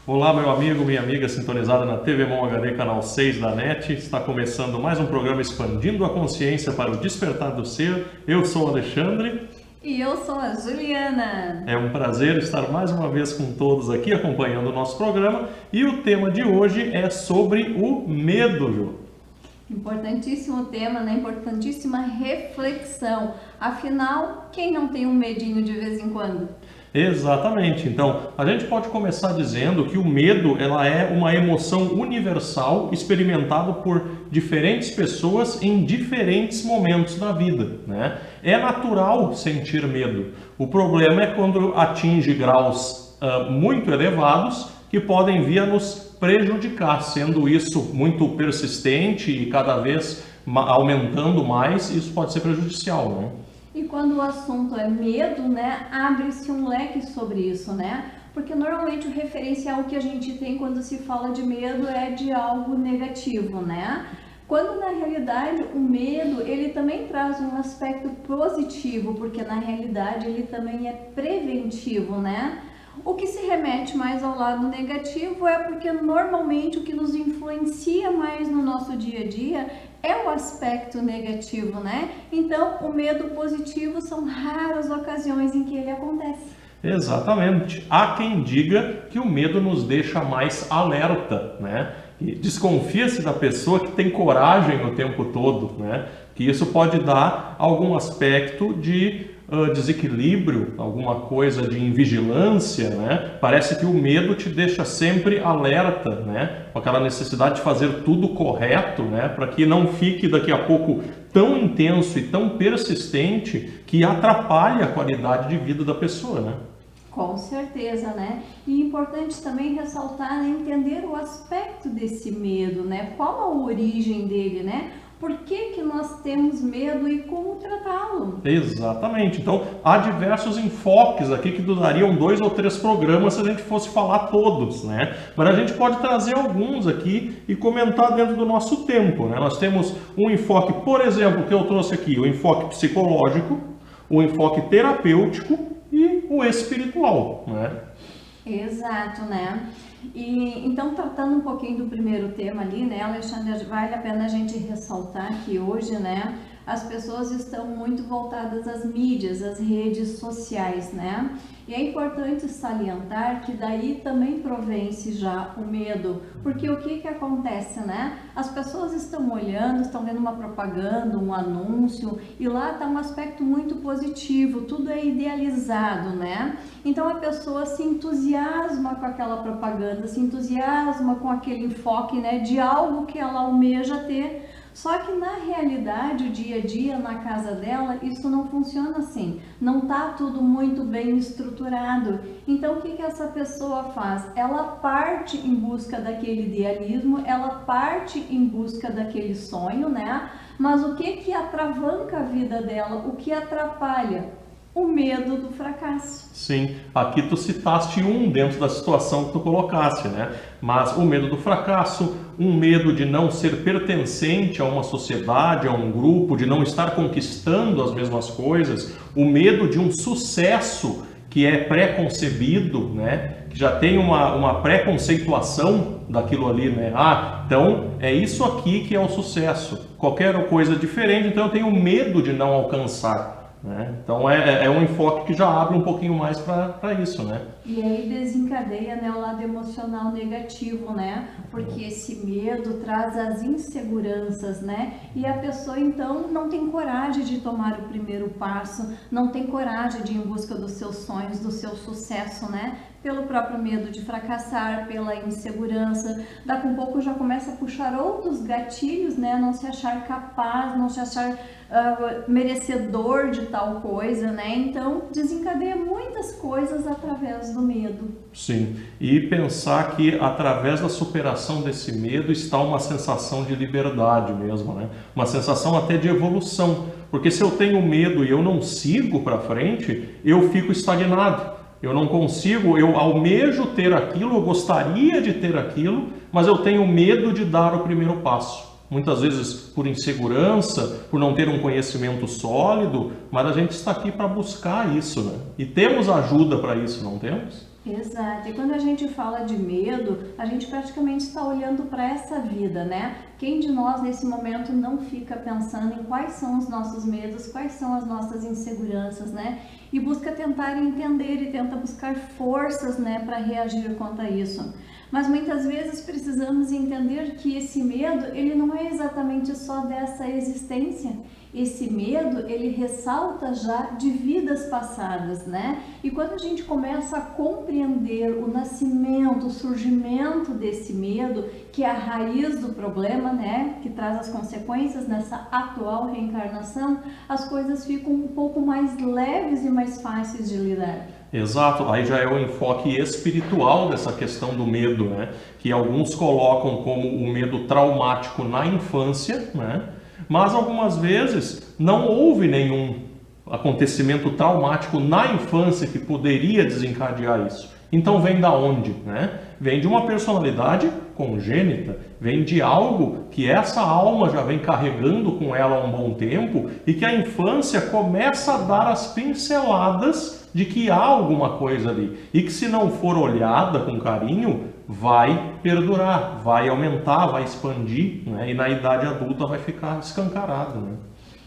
Olá, meu amigo, minha amiga sintonizada na TV Mon HD, canal 6 da NET. Está começando mais um programa Expandindo a Consciência para o Despertar do Ser. Eu sou o Alexandre. E eu sou a Juliana. É um prazer estar mais uma vez com todos aqui acompanhando o nosso programa. E o tema de hoje é sobre o medo, Ju. Importantíssimo tema, né? Importantíssima reflexão. Afinal, quem não tem um medinho de vez em quando? Exatamente. Então, a gente pode começar dizendo que o medo, ela é uma emoção universal experimentada por diferentes pessoas em diferentes momentos da vida, né? É natural sentir medo. O problema é quando atinge graus muito elevados que podem vir a nos prejudicar, sendo isso muito persistente e cada vez aumentando mais, isso pode ser prejudicial, né? E quando o assunto é medo, né, abre-se um leque sobre isso, né? Porque normalmente o referencial que a gente tem quando se fala de medo é de algo negativo, né? Quando na realidade o medo, ele também traz um aspecto positivo, porque na realidade ele também é preventivo, né? O que se remete mais ao lado negativo é porque normalmente o que nos influencia mais no nosso dia a dia é o aspecto negativo, né? Então, o medo positivo são raras ocasiões em que ele acontece. Exatamente. Há quem diga que o medo nos deixa mais alerta, né? E desconfia-se da pessoa que tem coragem o tempo todo, né? Que isso pode dar algum aspecto de desequilíbrio, alguma coisa de invigilância, né? Parece que o medo te deixa sempre alerta, né? Com aquela necessidade de fazer tudo correto, né? Para que não fique daqui a pouco tão intenso e tão persistente que atrapalhe a qualidade de vida da pessoa, né? Com certeza, né? E é importante também ressaltar, né, entender o aspecto desse medo, né? Qual a origem dele, né? Por que nós temos medo e como tratá-lo? Exatamente. Então, há diversos enfoques aqui que durariam 2 ou 3 programas se a gente fosse falar todos, né? Mas a gente pode trazer alguns aqui e comentar dentro do nosso tempo, né? Nós temos um enfoque, por exemplo, que eu trouxe aqui, o enfoque psicológico, o enfoque terapêutico e o espiritual, né? Exato, né? E então, tratando um pouquinho do primeiro tema ali, né, Alexandre, vale a pena a gente ressaltar que hoje, né, as pessoas estão muito voltadas às mídias, às redes sociais, né? E é importante salientar que daí também provém-se já o medo, porque o que acontece, né? As pessoas estão olhando, estão vendo uma propaganda, um anúncio, e lá está um aspecto muito positivo, tudo é idealizado, né? Então a pessoa se entusiasma com aquela propaganda, se entusiasma com aquele enfoque, né, de algo que ela almeja ter. Só que na realidade, o dia a dia, na casa dela, isso não funciona assim. Não tá tudo muito bem estruturado. Então, o que essa pessoa faz? Ela parte em busca daquele idealismo, ela parte em busca daquele sonho, né? Mas o que atravanca a vida dela? O que atrapalha? O medo do fracasso. Sim, aqui tu citaste um dentro da situação que tu colocaste, né? Mas o medo do fracasso, um medo de não ser pertencente a uma sociedade, a um grupo, de não estar conquistando as mesmas coisas, o medo de um sucesso que é pré-concebido, né? Que já tem uma pré-conceituação daquilo ali, né? Ah, então é isso aqui que é o sucesso. Qualquer coisa diferente, então eu tenho medo de não alcançar. Né? Então é um enfoque que já abre um pouquinho mais para isso, né? E aí desencadeia, né, o lado emocional negativo, né? Porque esse medo traz as inseguranças, né? E a pessoa então não tem coragem de tomar o primeiro passo, não tem coragem de ir em busca dos seus sonhos, do seu sucesso, né? Pelo próprio medo de fracassar, pela insegurança, daqui a um pouco já começa a puxar outros gatilhos, né? Não se achar capaz, não se achar merecedor de tal coisa, né? Então desencadeia muitas coisas através do medo. Sim, e pensar que através da superação desse medo está uma sensação de liberdade mesmo, né? Uma sensação até de evolução, porque se eu tenho medo e eu não sigo para frente, eu fico estagnado. Eu não consigo, eu almejo ter aquilo, eu gostaria de ter aquilo, mas eu tenho medo de dar o primeiro passo. Muitas vezes por insegurança, por não ter um conhecimento sólido, mas a gente está aqui para buscar isso, né? E temos ajuda para isso, não temos? Exato. E quando a gente fala de medo, a gente praticamente está olhando para essa vida, né? Quem de nós nesse momento não fica pensando em quais são os nossos medos, quais são as nossas inseguranças, né? E busca tentar entender e tenta buscar forças, né, para reagir contra isso. Mas muitas vezes precisamos entender que esse medo, ele não é exatamente só dessa existência. Esse medo, ele ressalta já de vidas passadas, né? E quando a gente começa a compreender o nascimento, o surgimento desse medo, que é a raiz do problema, né? Que traz as consequências nessa atual reencarnação, as coisas ficam um pouco mais leves e mais fáceis de lidar. Exato, aí já é o enfoque espiritual dessa questão do medo, né? Que alguns colocam como o medo traumático na infância, né? Mas algumas vezes não houve nenhum acontecimento traumático na infância que poderia desencadear isso. Então vem da onde, né? Vem de uma personalidade congênita, vem de algo que essa alma já vem carregando com ela há um bom tempo e que a infância começa a dar as pinceladas de que há alguma coisa ali e que, se não for olhada com carinho, vai perdurar, vai aumentar, vai expandir, né? E na idade adulta vai ficar escancarado, né?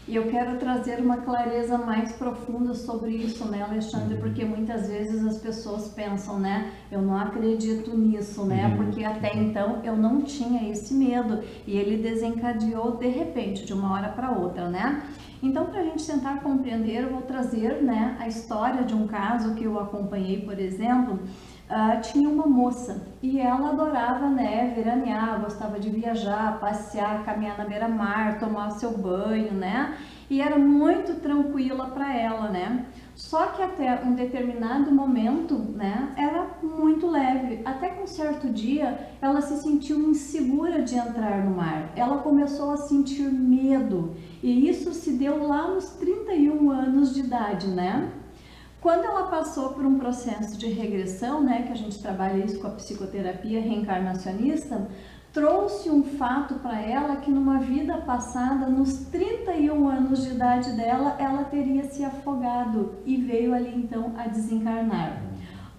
E eu quero trazer uma clareza mais profunda sobre isso, né, Alexandre? Porque muitas vezes as pessoas pensam, né, eu não acredito nisso, né, porque até então eu não tinha esse medo e ele desencadeou de repente, de uma hora para outra, né? Então, para a gente tentar compreender, eu vou trazer, né, a história de um caso que eu acompanhei, por exemplo. Tinha uma moça e ela adorava, né, veranear, gostava de viajar, passear, caminhar na beira-mar, tomar seu banho, né, e era muito tranquila para ela, né. Só que até um determinado momento, né, era muito leve. Até que um certo dia ela se sentiu insegura de entrar no mar. Ela começou a sentir medo e isso se deu lá nos 31 anos de idade, né. Quando ela passou por um processo de regressão, né, que a gente trabalha isso com a psicoterapia reencarnacionista, trouxe um fato para ela que numa vida passada, nos 31 anos de idade dela, ela teria se afogado e veio ali então a desencarnar.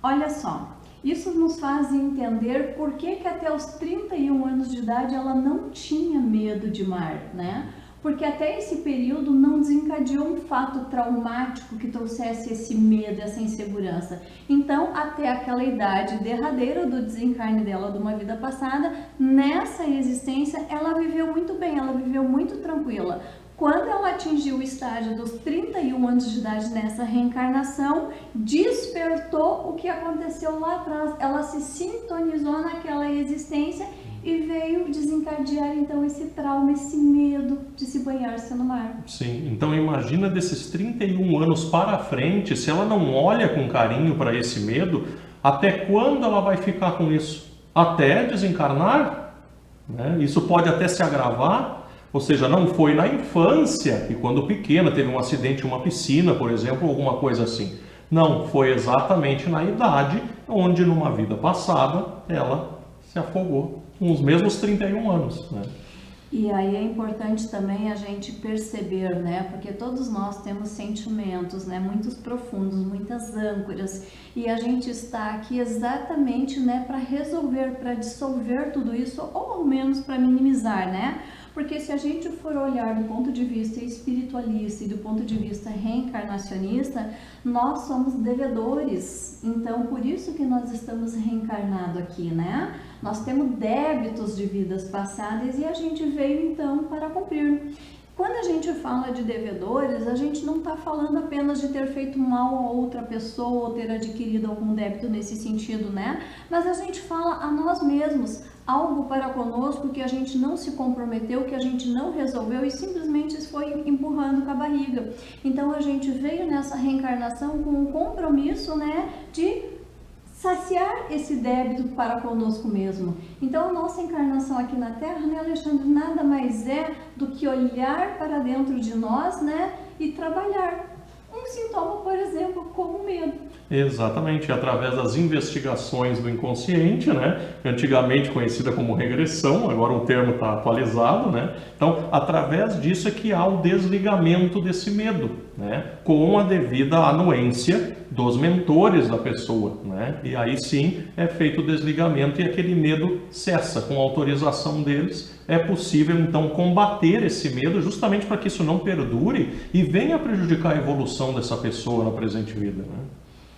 Olha só, isso nos faz entender por que até os 31 anos de idade ela não tinha medo de mar, né? Porque até esse período não desencadeou um fato traumático que trouxesse esse medo, essa insegurança. Então, até aquela idade derradeira do desencarne dela de uma vida passada, nessa existência ela viveu muito bem, ela viveu muito tranquila. Quando ela atingiu o estágio dos 31 anos de idade nessa reencarnação, despertou o que aconteceu lá atrás. Ela se sintonizou naquela existência e veio desencadear então esse trauma, esse medo de se banhar-se no mar. Sim, então imagina desses 31 anos para frente, se ela não olha com carinho para esse medo, até quando ela vai ficar com isso? Até desencarnar? Né? Isso pode até se agravar, ou seja, não foi na infância, e quando pequena teve um acidente em uma piscina, por exemplo, alguma coisa assim. Não, foi exatamente na idade onde numa vida passada ela se afogou. Com os mesmos 31 anos, né? E aí é importante também a gente perceber, né? Porque todos nós temos sentimentos, né? Muitos profundos, muitas âncoras. E a gente está aqui exatamente, né? Para resolver, para dissolver tudo isso, ou ao menos para minimizar, né? Porque se a gente for olhar do ponto de vista espiritualista e do ponto de vista reencarnacionista, nós somos devedores. Então, por isso que nós estamos reencarnados aqui, né? Nós temos débitos de vidas passadas e a gente veio então para cumprir. Quando a gente fala de devedores, a gente não está falando apenas de ter feito mal a outra pessoa ou ter adquirido algum débito nesse sentido, né? Mas a gente fala a nós mesmos, algo para conosco que a gente não se comprometeu, que a gente não resolveu e simplesmente foi empurrando com a barriga. Então a gente veio nessa reencarnação com um compromisso, né, de saciar esse débito para conosco mesmo. Então a nossa encarnação aqui na Terra, né, Alexandre, nada mais é do que olhar para dentro de nós, né, e trabalhar. Um sintoma, por exemplo, como o medo. Exatamente, através das investigações do inconsciente, né? Antigamente conhecida como regressão, agora o termo está atualizado, né? Então, através disso é que há o desligamento desse medo, né? Com a devida anuência dos mentores da pessoa, né? E aí sim é feito o desligamento e aquele medo cessa. Com a autorização deles, é possível então combater esse medo justamente para que isso não perdure e venha prejudicar a evolução dessa pessoa na presente vida, né?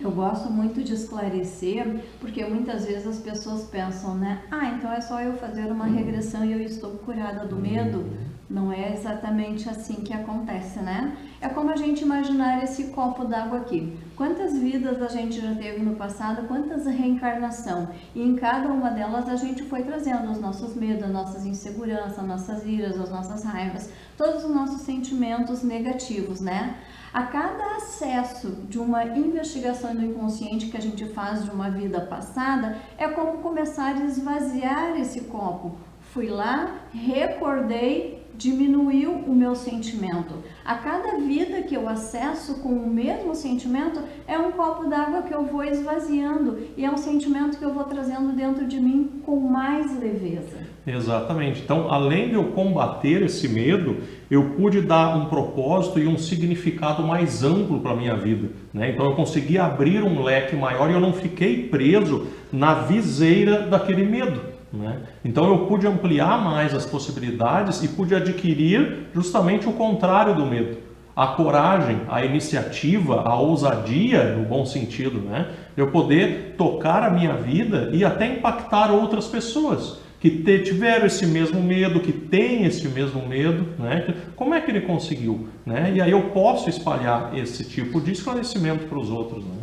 Eu gosto muito de esclarecer, porque muitas vezes as pessoas pensam, né? Ah, então é só eu fazer uma regressão e eu estou curada do medo. Não é exatamente assim que acontece, né? É como a gente imaginar esse copo d'água aqui. Quantas vidas a gente já teve no passado, quantas reencarnação? E em cada uma delas a gente foi trazendo os nossos medos, as nossas inseguranças, nossas iras, as nossas raivas, todos os nossos sentimentos negativos, né? A cada acesso de uma investigação do inconsciente que a gente faz de uma vida passada, é como começar a esvaziar esse copo. Fui lá, recordei, diminuiu o meu sentimento. A cada vida que eu acesso com o mesmo sentimento, é um copo d'água que eu vou esvaziando e é um sentimento que eu vou trazendo dentro de mim com mais leveza. Exatamente. Então, além de eu combater esse medo, eu pude dar um propósito e um significado mais amplo para a minha vida, né? Então, eu consegui abrir um leque maior e eu não fiquei preso na viseira daquele medo, né? Então, eu pude ampliar mais as possibilidades e pude adquirir justamente o contrário do medo. A coragem, a iniciativa, a ousadia, no bom sentido, né? Eu poder tocar a minha vida e até impactar outras pessoas que tiveram esse mesmo medo, que têm esse mesmo medo, né? Como é que ele conseguiu, né? E aí eu posso espalhar esse tipo de esclarecimento para os outros, né?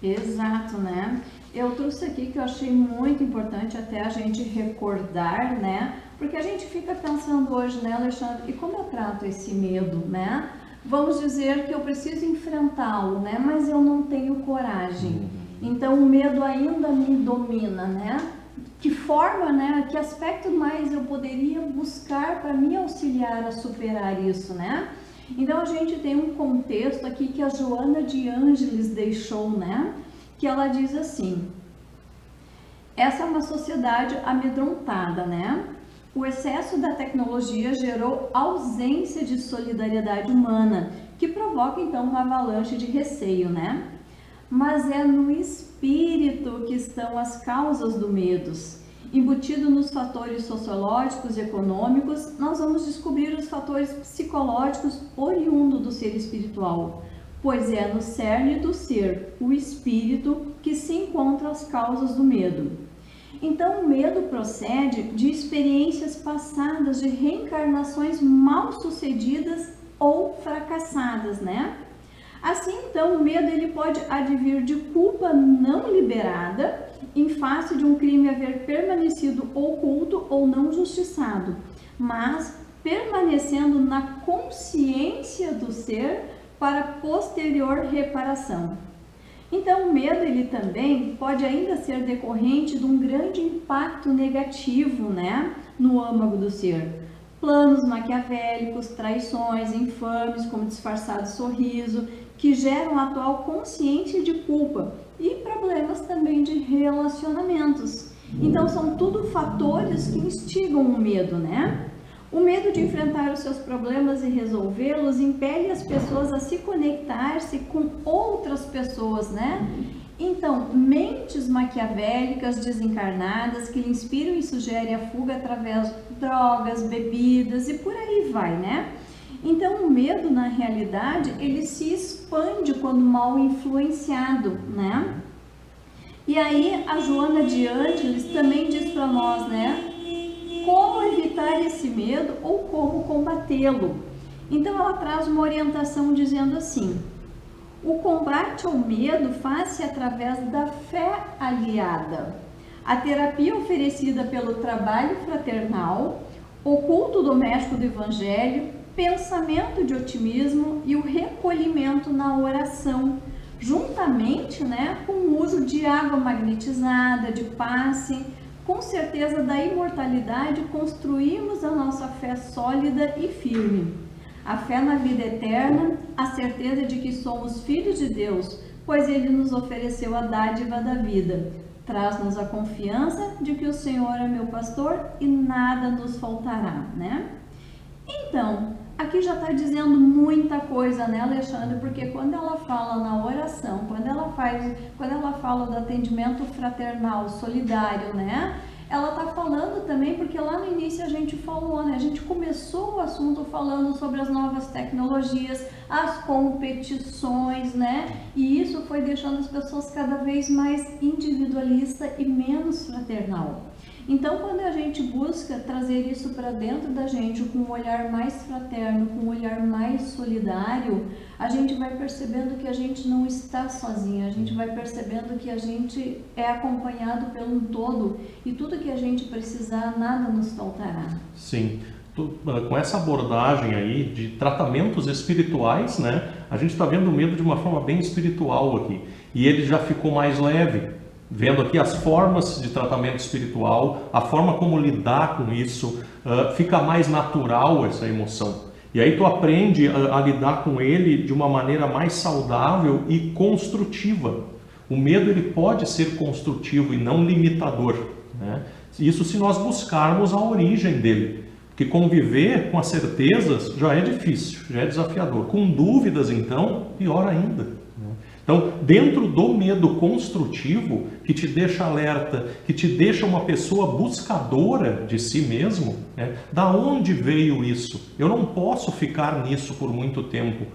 Exato, né? Eu trouxe aqui que eu achei muito importante até a gente recordar, né? Porque a gente fica pensando hoje, né, Alexandre, e como eu trato esse medo, né? Vamos dizer que eu preciso enfrentá-lo, né? Mas eu não tenho coragem. Então o medo ainda me domina, né? Que forma, né? Que aspecto mais eu poderia buscar para me auxiliar a superar isso, né? Então a gente tem um contexto aqui que a Joana de Ângeles deixou, né? Que ela diz assim: essa é uma sociedade amedrontada, né? O excesso da tecnologia gerou ausência de solidariedade humana, que provoca então uma avalanche de receio, né? Mas é no espírito que estão as causas do medo. Embutido nos fatores sociológicos e econômicos, nós vamos descobrir os fatores psicológicos oriundos do ser espiritual, pois é no cerne do ser, o espírito, que se encontram as causas do medo. Então, o medo procede de experiências passadas de reencarnações mal sucedidas ou fracassadas, né? Assim, então, o medo ele pode advir de culpa não liberada, em face de um crime haver permanecido oculto ou não justiçado, mas permanecendo na consciência do ser para posterior reparação. Então, o medo ele também pode ainda ser decorrente de um grande impacto negativo, né, no âmago do ser. Planos maquiavélicos, traições infames, como disfarçado sorriso, que geram a atual consciência de culpa e problemas também de relacionamentos. Então, são tudo fatores que instigam o medo, né? O medo de enfrentar os seus problemas e resolvê-los impele as pessoas a se conectar-se com outras pessoas, né? Então, mentes maquiavélicas desencarnadas que lhe inspiram e sugerem a fuga através de drogas, bebidas e por aí vai, né? Então, o medo, na realidade, ele se expande quando mal influenciado, né? E aí, a Joana de Ângeles também diz para nós, né? Como evitar esse medo ou como combatê-lo. Então, ela traz uma orientação dizendo assim: o combate ao medo faz-se através da fé aliada. A terapia oferecida pelo trabalho fraternal, o culto doméstico do Evangelho, pensamento de otimismo e o recolhimento na oração, juntamente, né, com o uso de água magnetizada, de passe. Com certeza da imortalidade, construímos a nossa fé sólida e firme. A fé na vida eterna, a certeza de que somos filhos de Deus, pois Ele nos ofereceu a dádiva da vida. Traz-nos a confiança de que o Senhor é meu pastor e nada nos faltará, né? Então, aqui já está dizendo muita coisa, né, Alexandre? Porque quando ela fala na oração, quando ela fala do atendimento fraternal, solidário, né? Ela está falando também, porque lá no início a gente falou, né? A gente começou o assunto falando sobre as novas tecnologias, as competições, né? E isso foi deixando as pessoas cada vez mais individualista e menos fraternal. Então, quando a gente busca trazer isso para dentro da gente com um olhar mais fraterno, com um olhar mais solidário, a gente vai percebendo que a gente não está sozinho, a gente vai percebendo que a gente é acompanhado pelo um todo e tudo que a gente precisar, nada nos faltará. Sim. Com essa abordagem aí de tratamentos espirituais, né, a gente está vendo o medo de uma forma bem espiritual aqui. E ele já ficou mais leve. Vendo aqui as formas de tratamento espiritual, a forma como lidar com isso, fica mais natural essa emoção. E aí tu aprende a lidar com ele de uma maneira mais saudável e construtiva. O medo ele pode ser construtivo e não limitador, né? Isso se nós buscarmos a origem dele. Porque conviver com as certezas já é difícil, já é desafiador. Com dúvidas, então, pior ainda. Então, dentro do medo construtivo, que te deixa alerta, que te deixa uma pessoa buscadora de si mesmo, né? Da onde veio isso? Eu não posso ficar nisso por muito tempo.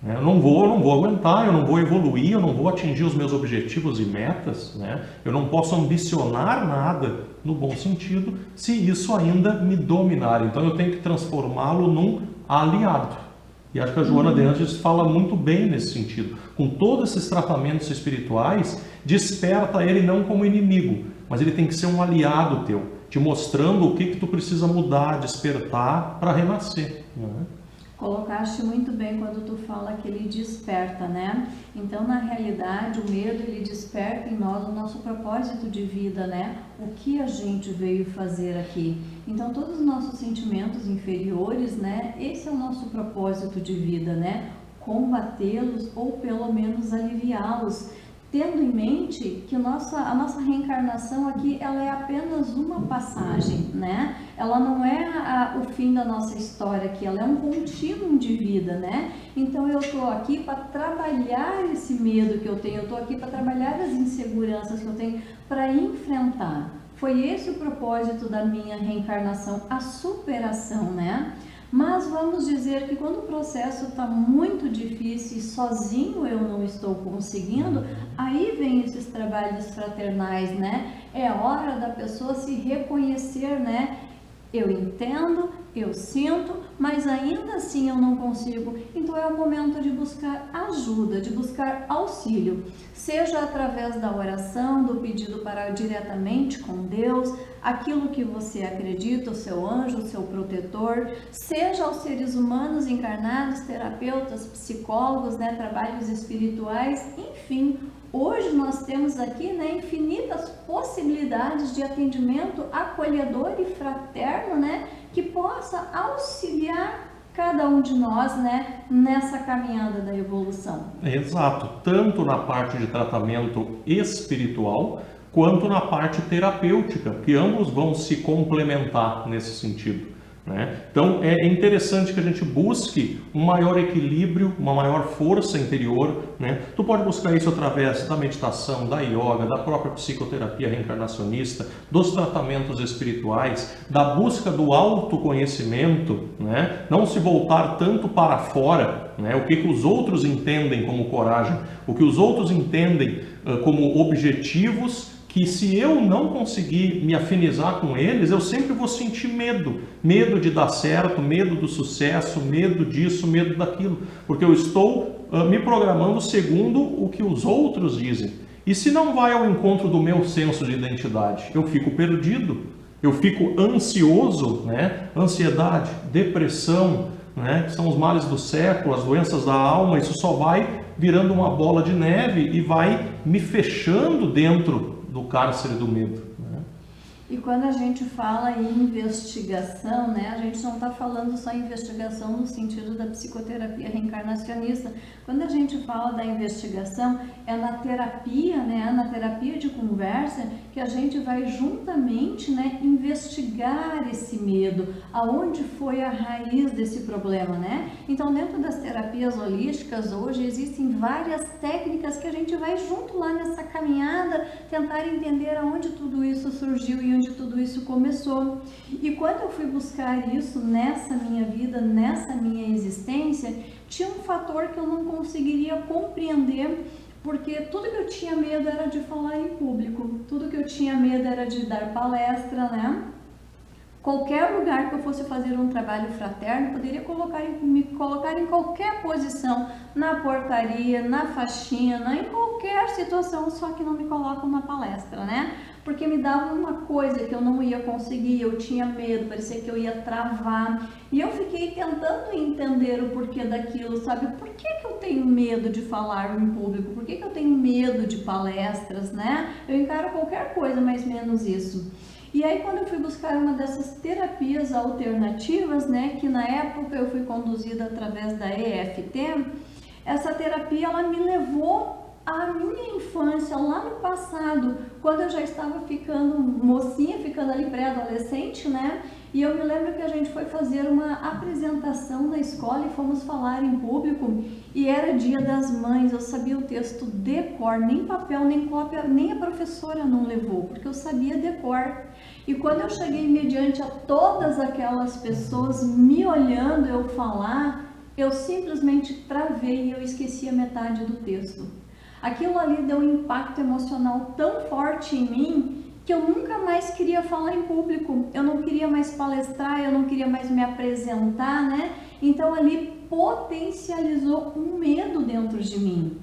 Eu não vou aguentar, eu não vou evoluir, eu não vou atingir os meus objetivos e metas, né? Eu não posso ambicionar nada, no bom sentido, se isso ainda me dominar. Então, eu tenho que transformá-lo num aliado. E acho que a Joana de Angelis fala muito bem nesse sentido. Com todos esses tratamentos espirituais, desperta ele não como inimigo, mas ele tem que ser um aliado teu, te mostrando o que tu precisa mudar, despertar para renascer. Né? Colocaste muito bem quando tu fala que ele desperta, né? Então, na realidade, o medo, ele desperta em nós o nosso propósito de vida, né? O que a gente veio fazer aqui. Então, todos os nossos sentimentos inferiores, né? Esse é o nosso propósito de vida, né? Combatê-los ou pelo menos aliviá-los. Tendo em mente que a nossa reencarnação aqui, ela é apenas uma passagem, né? Ela não é o fim da nossa história aqui, ela é um contínuo de vida, né? Então eu estou aqui para trabalhar esse medo que eu tenho, eu estou aqui para trabalhar as inseguranças que eu tenho, para enfrentar. Foi esse o propósito da minha reencarnação, a superação, né? Mas vamos dizer que quando o processo está muito difícil e sozinho eu não estou conseguindo, aí vem esses trabalhos fraternais, né? É hora da pessoa se reconhecer, né? Eu entendo, eu sinto, mas ainda assim eu não consigo. Então é o momento de buscar ajuda, de buscar auxílio, seja através da oração, do pedido para diretamente com Deus, aquilo que você acredita, o seu anjo, o seu protetor, seja aos seres humanos encarnados, terapeutas, psicólogos, né, trabalhos espirituais, enfim. Hoje nós temos aqui, né, infinitas possibilidades de atendimento acolhedor e fraterno, né, que possa auxiliar cada um de nós, né, nessa caminhada da evolução. Exato, tanto na parte de tratamento espiritual, quanto na parte terapêutica, que ambos vão se complementar nesse sentido. Né? Então é interessante que a gente busque um maior equilíbrio, uma maior força interior. Né? Tu pode buscar isso através da meditação, da yoga, da própria psicoterapia reencarnacionista, dos tratamentos espirituais, da busca do autoconhecimento, né? Não se voltar tanto para fora, né? O que os outros entendem como coragem, o que os outros entendem como objetivos, que se eu não conseguir me afinizar com eles, eu sempre vou sentir medo. Medo de dar certo, medo do sucesso, medo disso, medo daquilo. Porque eu estou me programando segundo o que os outros dizem. E se não vai ao encontro do meu senso de identidade, eu fico perdido, eu fico ansioso, né? Ansiedade, depressão, né? Que são os males do século, as doenças da alma. Isso só vai virando uma bola de neve e vai me fechando dentro do cárcere do medo. Né? E quando a gente fala em investigação, né, a gente não está falando só em investigação no sentido da psicoterapia reencarnacionista. Quando a gente fala da investigação, é na terapia, né, na terapia de conversa, que a gente vai juntamente, né, investigar esse medo, aonde foi a raiz desse problema, né? Então, dentro das terapias holísticas, hoje existem várias técnicas que a gente vai junto lá nessa caminhada, tentar entender aonde tudo isso surgiu e onde tudo isso começou. E quando eu fui buscar isso nessa minha vida, nessa minha existência, tinha um fator que eu não conseguiria compreender, porque tudo que eu tinha medo era de falar em público, tudo que eu tinha medo era de dar palestra, né? Qualquer lugar que eu fosse fazer um trabalho fraterno, poderia me colocar em qualquer posição, na portaria, na faxina, em qualquer situação, só que não me colocam na palestra, né? Porque me dava uma coisa que eu não ia conseguir, eu tinha medo, parecia que eu ia travar. E eu fiquei tentando entender o porquê daquilo, sabe? Por que eu tenho medo de falar em público? Por que eu tenho medo de palestras, né? Eu encaro qualquer coisa, mas menos isso. E aí, quando eu fui buscar uma dessas terapias alternativas, né, que na época eu fui conduzida através da EFT, essa terapia ela me levou à minha infância, lá no passado, quando eu já estava ficando mocinha, ficando ali pré-adolescente, né? E eu me lembro que a gente foi fazer uma apresentação na escola e fomos falar em público, e era Dia das Mães. Eu sabia o texto de cor, nem papel, nem cópia, nem a professora não levou, porque eu sabia de cor. E quando eu cheguei mediante a todas aquelas pessoas me olhando eu falar, eu simplesmente travei e eu esqueci a metade do texto. Aquilo ali deu um impacto emocional tão forte em mim que eu nunca mais queria falar em público, eu não queria mais palestrar, eu não queria mais me apresentar, né? Então ali potencializou um medo dentro de mim.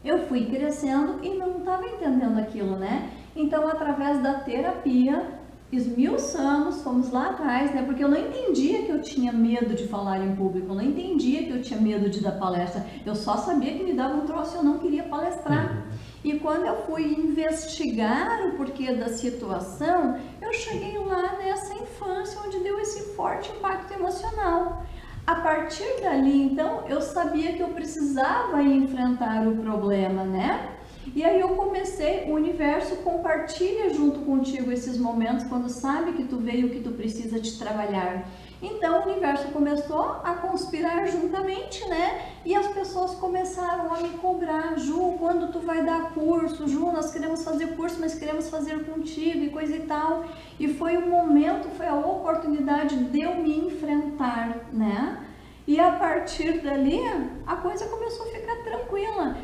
Eu fui crescendo e não estava entendendo aquilo, né? Então, através da terapia, esmiuçamos, fomos lá atrás, né? Porque eu não entendia que eu tinha medo de falar em público, eu não entendia que eu tinha medo de dar palestra, eu só sabia que me dava um troço e eu não queria palestrar. E quando eu fui investigar o porquê da situação, eu cheguei lá nessa infância onde deu esse forte impacto emocional. A partir dali, então, eu sabia que eu precisava enfrentar o problema, né? E aí eu comecei, o universo compartilha junto contigo esses momentos quando sabe que tu veio, que tu precisa te trabalhar. Então o universo começou a conspirar juntamente, né? E as pessoas começaram a me cobrar: Ju, quando tu vai dar curso? Ju, nós queremos fazer curso, mas queremos fazer contigo e coisa e tal. E foi o momento, foi a oportunidade de eu me enfrentar, né? E a partir dali, a coisa começou a ficar tranquila.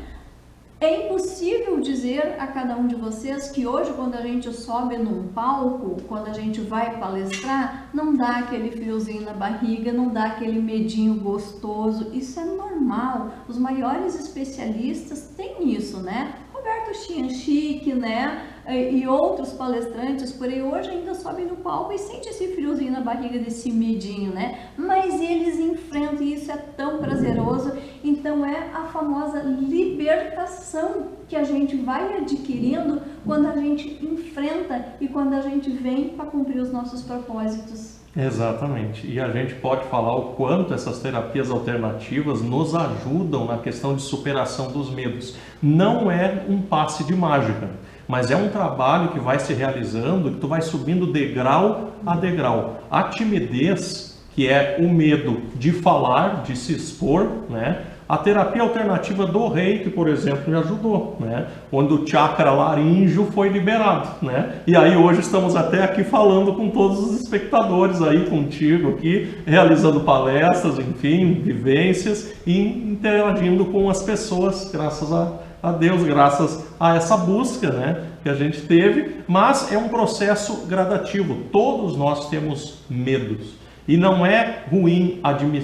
É impossível dizer a cada um de vocês que hoje, quando a gente sobe num palco, quando a gente vai palestrar, não dá aquele friozinho na barriga, não dá aquele medinho gostoso. Isso é normal. Os maiores especialistas têm isso, né? Roberto Chianchique, né? E outros palestrantes por aí hoje ainda sobem no palco e sente esse friozinho na barriga, desse medinho, né? Mas eles enfrentam, e isso é tão prazeroso. Então é a famosa libertação que a gente vai adquirindo quando a gente enfrenta e quando a gente vem para cumprir os nossos propósitos. Exatamente. E a gente pode falar o quanto essas terapias alternativas nos ajudam na questão de superação dos medos. Não é um passe de mágica, mas é um trabalho que vai se realizando, que tu vai subindo degrau a degrau. A timidez, que é o medo de falar, de se expor, né? A terapia alternativa do Reiki, por exemplo, me ajudou, né? Onde o chakra laríngeo foi liberado, né? E aí hoje estamos até aqui falando com todos os espectadores aí, contigo aqui, realizando palestras, enfim, vivências e interagindo com as pessoas, graças a Deus, graças a essa busca, né, que a gente teve. Mas é um processo gradativo, todos nós temos medos. E não é ruim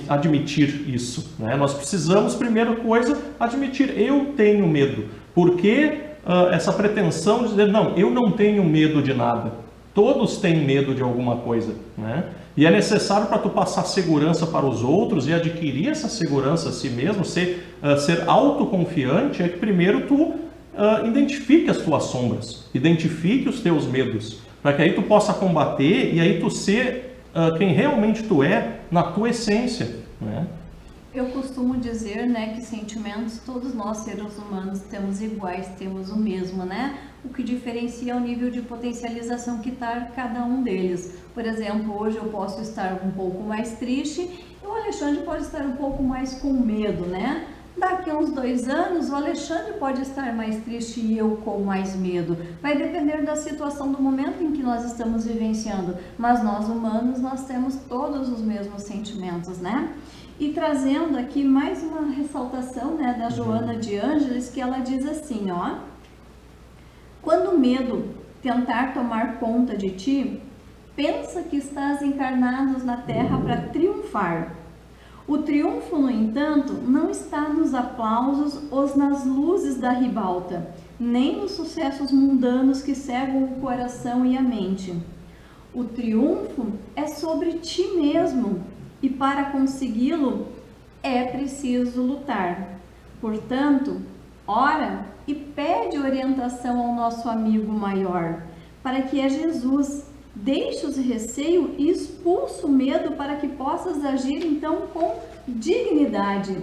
admitir isso, né? Nós precisamos, primeira coisa, admitir: eu tenho medo. Por que essa pretensão de dizer, não, eu não tenho medo de nada? Todos têm medo de alguma coisa, né? E é necessário, para tu passar segurança para os outros e adquirir essa segurança a si mesmo, ser autoconfiante, é que primeiro tu identifique as tuas sombras, identifique os teus medos. para que aí tu possa combater e aí tu ser quem realmente tu é na tua essência, né? Eu costumo dizer, né, que sentimentos todos nós seres humanos temos iguais, temos o mesmo, né? O que diferencia é o nível de potencialização que está cada um deles. Por exemplo, hoje eu posso estar um pouco mais triste e o Alexandre pode estar um pouco mais com medo, né? Daqui a uns 2 anos, o Alexandre pode estar mais triste e eu com mais medo. Vai depender da situação do momento em que nós estamos vivenciando. Mas nós humanos, nós temos todos os mesmos sentimentos, né? E trazendo aqui mais uma ressaltação, né, da Joana de Ângeles, que ela diz assim, ó: quando o medo tentar tomar conta de ti, pensa que estás encarnado na Terra para triunfar. O triunfo, no entanto, não está nos aplausos ou nas luzes da ribalta, nem nos sucessos mundanos que cegam o coração e a mente. O triunfo é sobre ti mesmo, e para consegui-lo é preciso lutar. Portanto, ora e pede orientação ao nosso amigo maior, para que é Jesus. Deixe o receio e expulse o medo para que possas agir então com dignidade.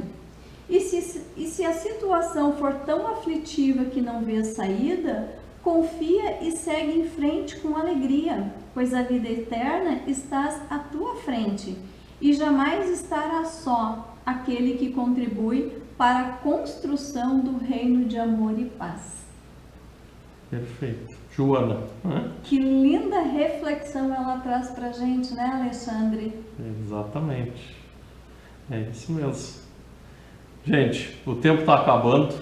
E se a situação for tão aflitiva que não vês saída, confia e segue em frente com alegria, pois a vida eterna está à tua frente e jamais estará só aquele que contribui para a construção do reino de amor e paz. Perfeito. Joana, né? Que linda reflexão ela traz pra gente, né, Alexandre? Exatamente. É isso mesmo. Gente, o tempo está acabando,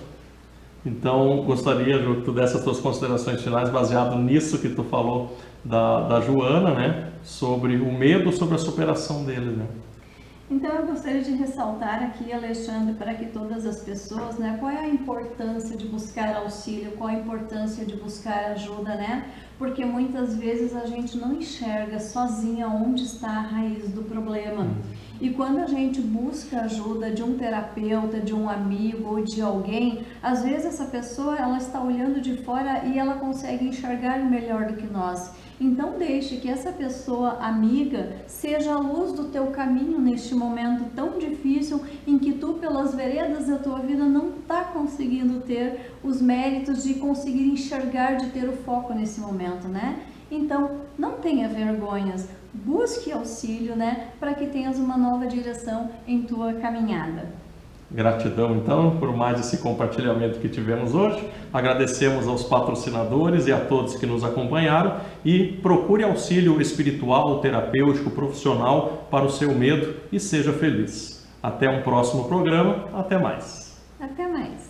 então gostaria, Ju, que tu desse as tuas considerações finais baseado nisso que tu falou da Joana, né? Sobre o medo, sobre a superação dele, né? Então eu gostaria de ressaltar aqui, Alexandre, para que todas as pessoas, né, qual é a importância de buscar auxílio, qual a importância de buscar ajuda, né? Porque muitas vezes a gente não enxerga sozinha onde está a raiz do problema. E quando a gente busca ajuda de um terapeuta, de um amigo ou de alguém, às vezes essa pessoa ela está olhando de fora e ela consegue enxergar melhor do que nós. Então deixe que essa pessoa amiga seja a luz do teu caminho neste momento tão difícil em que tu pelas veredas da tua vida não está conseguindo ter os méritos de conseguir enxergar, de ter o foco nesse momento, né? Então não tenha vergonhas, busque auxílio, né? Para que tenhas uma nova direção em tua caminhada. Gratidão, então, por mais esse compartilhamento que tivemos hoje. Agradecemos aos patrocinadores e a todos que nos acompanharam e procure auxílio espiritual, terapêutico, profissional para o seu medo e seja feliz. Até um próximo programa. Até mais. Até mais.